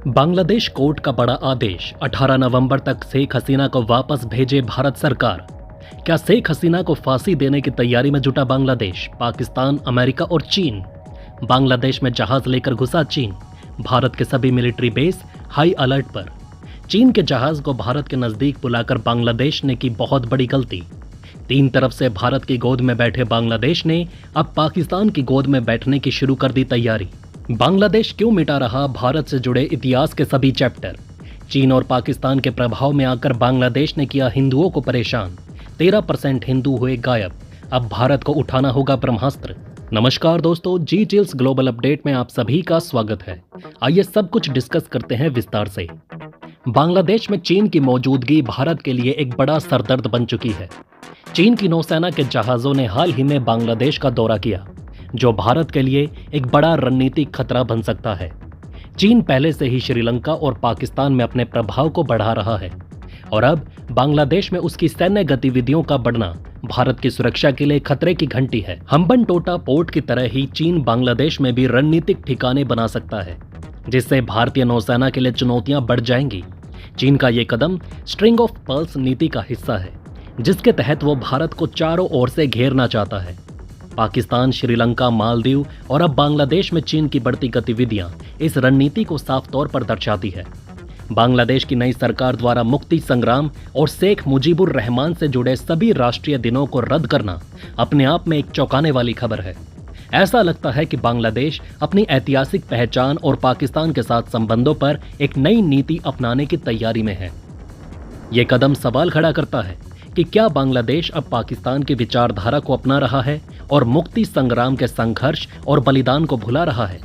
Bangladesh court का बड़ा आदेश, 18 नवंबर तक शेख हसीना को वापस भेजे भारत सरकार। क्या शेख हसीना को फांसी देने की तैयारी में जुटा बांग्लादेश? पाकिस्तान, अमेरिका और चीन। बांग्लादेश में जहाज लेकर घुसा चीन। भारत के सभी मिलिट्री बेस हाई अलर्ट पर। चीन के जहाज को भारत के नजदीक बुलाकर बांग्लादेश ने की बहुत बड़ी गलती। तीन तरफ से भारत की गोद में बैठे बांग्लादेश ने अब पाकिस्तान की गोद में बैठने की शुरू कर दी तैयारी। बांग्लादेश क्यों मिटा रहा भारत से जुड़े इतिहास के सभी चैप्टर? चीन और पाकिस्तान के प्रभाव में आकर बांग्लादेश ने किया हिंदुओं को परेशान। 13% हिंदू हुए गायब। अब भारत को उठाना होगा ब्रह्मास्त्र। नमस्कार दोस्तों, जी टिल्स ग्लोबल अपडेट में आप सभी का स्वागत है। आइए सब कुछ डिस्कस करते हैं विस्तार से। बांग्लादेश में चीन की मौजूदगी भारत के लिए एक बड़ा सरदर्द बन चुकी है। चीन की नौसेना के जहाजों ने हाल ही में बांग्लादेश का दौरा किया, जो भारत के लिए एक बड़ा रणनीतिक खतरा बन सकता है। चीन पहले से ही श्रीलंका और पाकिस्तान में अपने प्रभाव को बढ़ा रहा है और अब बांग्लादेश में उसकी सैन्य गतिविधियों का बढ़ना भारत की सुरक्षा के लिए खतरे की घंटी है। हम्बनटोटा पोर्ट की तरह ही चीन बांग्लादेश में भी रणनीतिक ठिकाने बना सकता है, जिससे भारतीय नौसेना के लिए चुनौतियां बढ़ जाएंगी। चीन का ये कदम स्ट्रिंग ऑफ पर्ल्स नीति का हिस्सा है, जिसके तहत वो भारत को चारों ओर से घेरना चाहता है। पाकिस्तान, श्रीलंका, मालदीव और अब बांग्लादेश में चीन की बढ़ती गतिविधियां इस रणनीति को साफ तौर पर दर्शाती है। बांग्लादेश की नई सरकार द्वारा मुक्ति संग्राम और शेख मुजीबुर रहमान से जुड़े सभी राष्ट्रीय दिनों को रद्द करना अपने आप में एक चौंकाने वाली खबर है। ऐसा लगता है कि बांग्लादेश अपनी ऐतिहासिक पहचान और पाकिस्तान के साथ संबंधों पर एक नई नीति अपनाने की तैयारी में है। ये कदम सवाल खड़ा करता है कि क्या बांग्लादेश अब पाकिस्तान की विचारधारा को अपना रहा है और मुक्ति संग्राम के संघर्ष और बलिदान को भुला रहा है।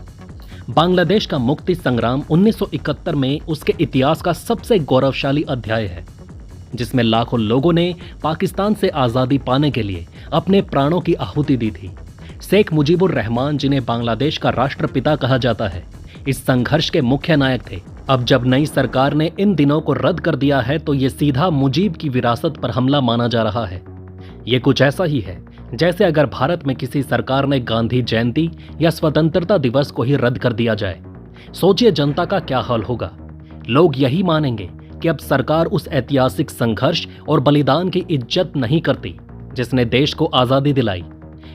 बांग्लादेश का मुक्ति संग्राम 1971 में उसके इतिहास का सबसे गौरवशाली अध्याय है, जिसमें लाखों लोगों ने पाकिस्तान से आज़ादी पाने के लिए अपने प्राणों की आहुति दी थी। शेख मुजीबुर रहमान, जिन्हें बांग्लादेश का राष्ट्रपिता कहा जाता है, इस संघर्ष के मुख्य नायक थे। अब जब नई सरकार ने इन दिनों को रद्द कर दिया है तो ये सीधा मुजीब की विरासत पर हमला माना जा रहा है। ये कुछ ऐसा ही है जैसे अगर भारत में किसी सरकार ने गांधी जयंती या स्वतंत्रता दिवस को ही रद्द कर दिया जाए। सोचिए जनता का क्या हाल होगा। लोग यही मानेंगे कि अब सरकार उस ऐतिहासिक संघर्ष और बलिदान की इज्जत नहीं करती जिसने देश को आजादी दिलाई।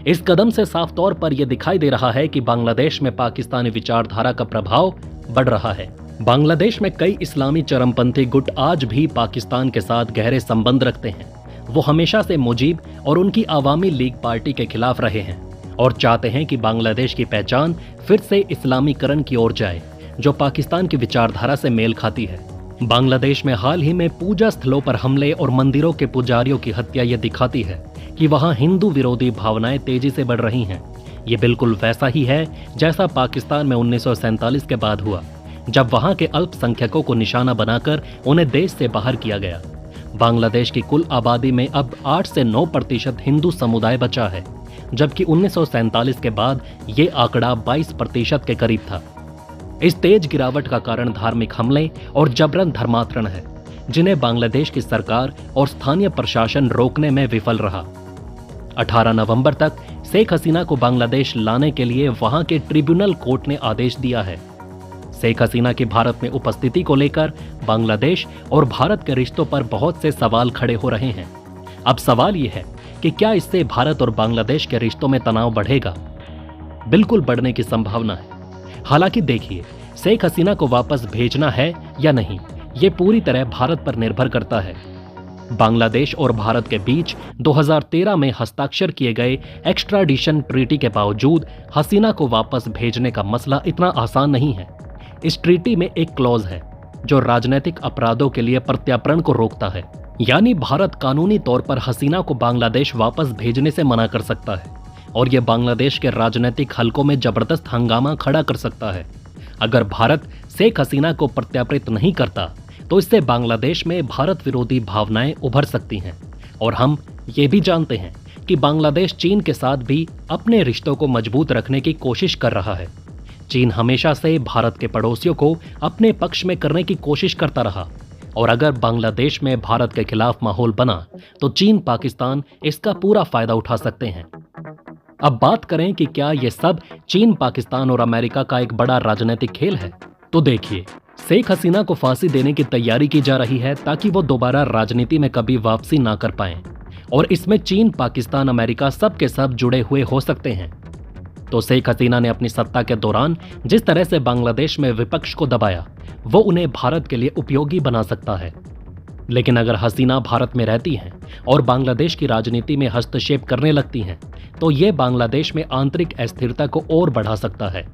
इस कदम से साफ तौर पर यह दिखाई दे रहा है कि बांग्लादेश में पाकिस्तानी विचारधारा का प्रभाव बढ़ रहा है। बांग्लादेश में कई इस्लामी चरमपंथी गुट आज भी पाकिस्तान के साथ गहरे संबंध रखते हैं। वो हमेशा से मुजीब और उनकी आवामी लीग पार्टी के खिलाफ रहे हैं और चाहते हैं कि बांग्लादेश की पहचान फिर से इस्लामीकरण की ओर जाए, जो पाकिस्तान की विचारधारा से मेल खाती है। बांग्लादेश में हाल ही में पूजा स्थलों पर हमले और मंदिरों के पुजारियों की हत्या ये दिखाती है कि वहां हिंदू विरोधी भावनाएं तेजी से बढ़ रही हैं। ये बिल्कुल वैसा ही है जैसा पाकिस्तान में 1947 के बाद हुआ, जब वहां के अल्पसंख्यकों को निशाना बनाकर उन्हें देश से बाहर किया गया। बांग्लादेश की कुल आबादी में अब 8 से 9% हिंदू समुदाय बचा है, जबकि 1947 के बाद ये आंकड़ा 22% के करीब था। इस तेज गिरावट का कारण धार्मिक हमले और जबरन धर्मांतरण है, जिन्हें बांग्लादेश की सरकार और स्थानीय प्रशासन रोकने में विफल रहा। 18 नवंबर तक शेख हसीना को बांग्लादेश लाने के लिए वहां के ट्रिब्यूनल कोर्ट ने आदेश दिया है। शेख हसीना की भारत में उपस्थिति को लेकर बांग्लादेश और भारत के रिश्तों पर बहुत से सवाल खड़े हो रहे हैं। अब सवाल यह है कि क्या इससे भारत और बांग्लादेश के रिश्तों में तनाव बढ़ेगा? बिल्कुल बढ़ने की संभावना है। हालांकि देखिए, शेख हसीना को वापस भेजना है या नहीं, ये पूरी तरह भारत पर निर्भर करता है। बांग्लादेश और भारत के बीच 2013 में हस्ताक्षर किए गए एक्स्ट्राडिशन ट्रीटी के बावजूद हसीना को वापस भेजने का मसला इतना आसान नहीं है। इस ट्रीटी में एक क्लॉज है जो राजनीतिक अपराधों के लिए प्रत्यार्पण को रोकता है, यानी भारत कानूनी तौर पर हसीना को बांग्लादेश वापस भेजने से मना कर सकता है और यह बांग्लादेश के राजनीतिक हलकों में जबरदस्त हंगामा खड़ा कर सकता है। अगर भारत शेख हसीना को प्रत्यार्पित नहीं करता तो इससे बांग्लादेश में भारत विरोधी भावनाएं उभर सकती हैं और हम ये भी जानते हैं कि बांग्लादेश चीन के साथ भी अपने रिश्तों को मजबूत रखने की कोशिश कर रहा है। चीन हमेशा से भारत के पड़ोसियों को अपने पक्ष में करने की कोशिश करता रहा और अगर बांग्लादेश में भारत के खिलाफ माहौल बना तो चीन, पाकिस्तान इसका पूरा फायदा उठा सकते हैं। अब बात करें कि क्या ये सब चीन, पाकिस्तान और अमेरिका का एक बड़ा राजनीतिक खेल है, तो देखिए, शेख हसीना को फांसी देने की तैयारी की जा रही है ताकि वो दोबारा राजनीति में कभी वापसी ना कर पाएं। और इसमें चीन, पाकिस्तान, अमेरिका सब के सब जुड़े हुए हो सकते हैं। तो शेख हसीना ने अपनी सत्ता के दौरान जिस तरह से बांग्लादेश में विपक्ष को दबाया, वो उन्हें भारत के लिए उपयोगी बना सकता है। लेकिन अगर हसीना भारत में रहती हैं और बांग्लादेश की राजनीति में हस्तक्षेप करने लगती हैं, तो ये बांग्लादेश में आंतरिक अस्थिरता को और बढ़ा सकता है।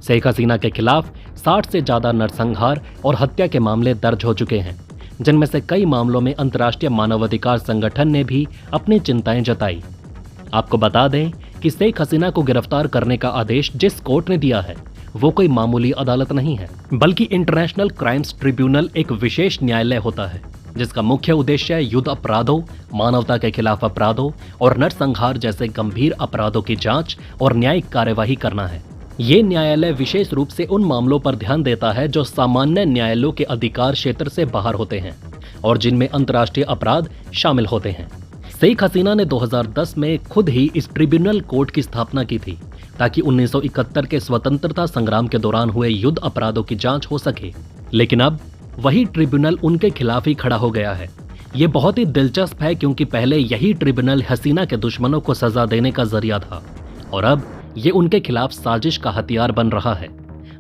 शेख हसीना के खिलाफ 60 से ज्यादा नरसंहार और हत्या के मामले दर्ज हो चुके हैं, जिनमें से कई मामलों में अंतर्राष्ट्रीय मानवाधिकार संगठन ने भी अपनी चिंताएं जताई। आपको बता दें कि शेख हसीना को गिरफ्तार करने का आदेश जिस कोर्ट ने दिया है, वो कोई मामूली अदालत नहीं है, बल्कि इंटरनेशनल क्राइम्स ट्रिब्यूनल एक विशेष न्यायालय होता है, जिसका मुख्य उद्देश्य युद्ध अपराधों, मानवता के खिलाफ अपराधों और नरसंहार जैसे गंभीर अपराधों की जांच और न्यायिक कार्यवाही करना है। ये न्यायालय विशेष रूप से उन मामलों पर ध्यान देता है जो सामान्य न्यायालयों के अधिकार क्षेत्र से बाहर होते हैं और जिनमें अंतर्राष्ट्रीय अपराध शामिल होते हैं। शेख हसीना ने 2010 में खुद ही इस ट्रिब्यूनल कोर्ट की स्थापना की थी ताकि 1971 के स्वतंत्रता संग्राम के दौरान हुए युद्ध अपराधों की जांच हो सके। लेकिन अब वही ट्रिब्यूनल उनके खिलाफ ही खड़ा हो गया है। ये बहुत ही दिलचस्प है क्योंकि पहले यही ट्रिब्यूनल हसीना के दुश्मनों को सजा देने का जरिया था और अब ये उनके खिलाफ साजिश का हथियार बन रहा है।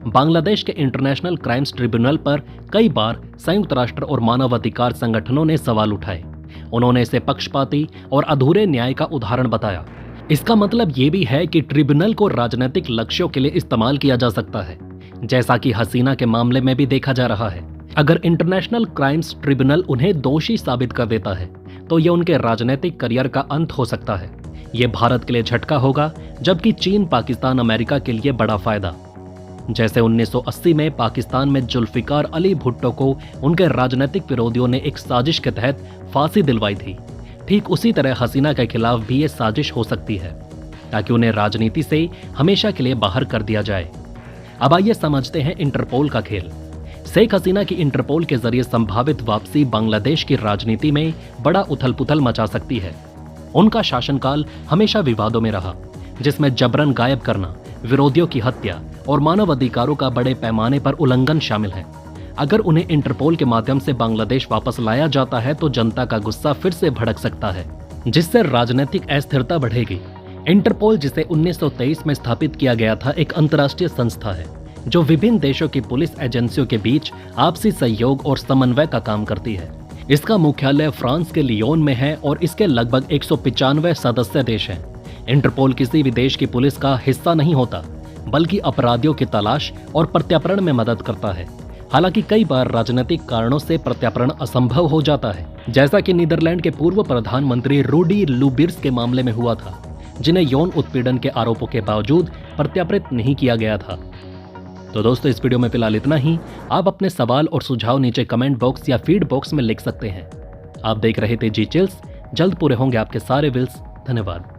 बांग्लादेश के इंटरनेशनल क्राइम्स ट्रिब्यूनल पर कई बार संयुक्त राष्ट्र और मानवाधिकार संगठनों ने सवाल उठाए। उन्होंने इसे पक्षपाती और अधूरे न्याय का उदाहरण बताया। इसका मतलब ये भी है कि ट्रिब्यूनल को राजनीतिक लक्ष्यों के लिए इस्तेमाल किया जा सकता है, जैसा कि हसीना के मामले में भी देखा जा रहा है। अगर इंटरनेशनल क्राइम्स ट्रिब्यूनल उन्हें दोषी साबित कर देता है, तो यह उनके राजनीतिक करियर का अंत हो सकता है। ये भारत के लिए झटका होगा, जबकि चीन, पाकिस्तान, अमेरिका के लिए बड़ा फायदा। जैसे 1980 में पाकिस्तान में जुल्फिकार अली भुट्टो को उनके राजनीतिक विरोधियों ने एक साजिश के तहत फांसी दिलवाई थी, ठीक उसी तरह हसीना के खिलाफ भी ये साजिश हो सकती है ताकि उन्हें राजनीति से हमेशा के लिए बाहर कर दिया जाए। अब आइए समझते हैं इंटरपोल का खेल। शेख हसीना की इंटरपोल के जरिए संभावित वापसी बांग्लादेश की राजनीति में बड़ा उथल पुथल मचा सकती है। उनका शासनकाल हमेशा विवादों में रहा, जिसमें जबरन गायब करना, विरोधियों की हत्या और मानव अधिकारों का बड़े पैमाने पर उल्लंघन शामिल है। अगर उन्हें इंटरपोल के माध्यम से बांग्लादेश वापस लाया जाता है तो जनता का गुस्सा फिर से भड़क सकता है, जिससे राजनीतिक अस्थिरता बढ़ेगी। इंटरपोल, जिसे 1923 में स्थापित किया गया था, एक अंतर्राष्ट्रीय संस्था है जो विभिन्न देशों की पुलिस एजेंसियों के बीच आपसी सहयोग और समन्वय का काम करती है। इसका मुख्यालय फ्रांस के लियोन में है और इसके लगभग 195 सदस्य देश हैं। इंटरपोल किसी भी देश की पुलिस का हिस्सा नहीं होता, बल्कि अपराधियों की तलाश और प्रत्यार्पण में मदद करता है। हालांकि कई बार राजनीतिक कारणों से प्रत्यार्पण असंभव हो जाता है, जैसा कि नीदरलैंड के पूर्व प्रधानमंत्री रूडी लुबिर्स के मामले में हुआ था, जिन्हें यौन उत्पीड़न के आरोपों के बावजूद प्रत्यार्पित नहीं किया गया था। तो दोस्तों, इस वीडियो में फिलहाल इतना ही। आप अपने सवाल और सुझाव नीचे कमेंट बॉक्स या फीड बॉक्स में लिख सकते हैं। आप देख रहे थे जी चिल्स। जल्द पूरे होंगे आपके सारे विल्स। धन्यवाद।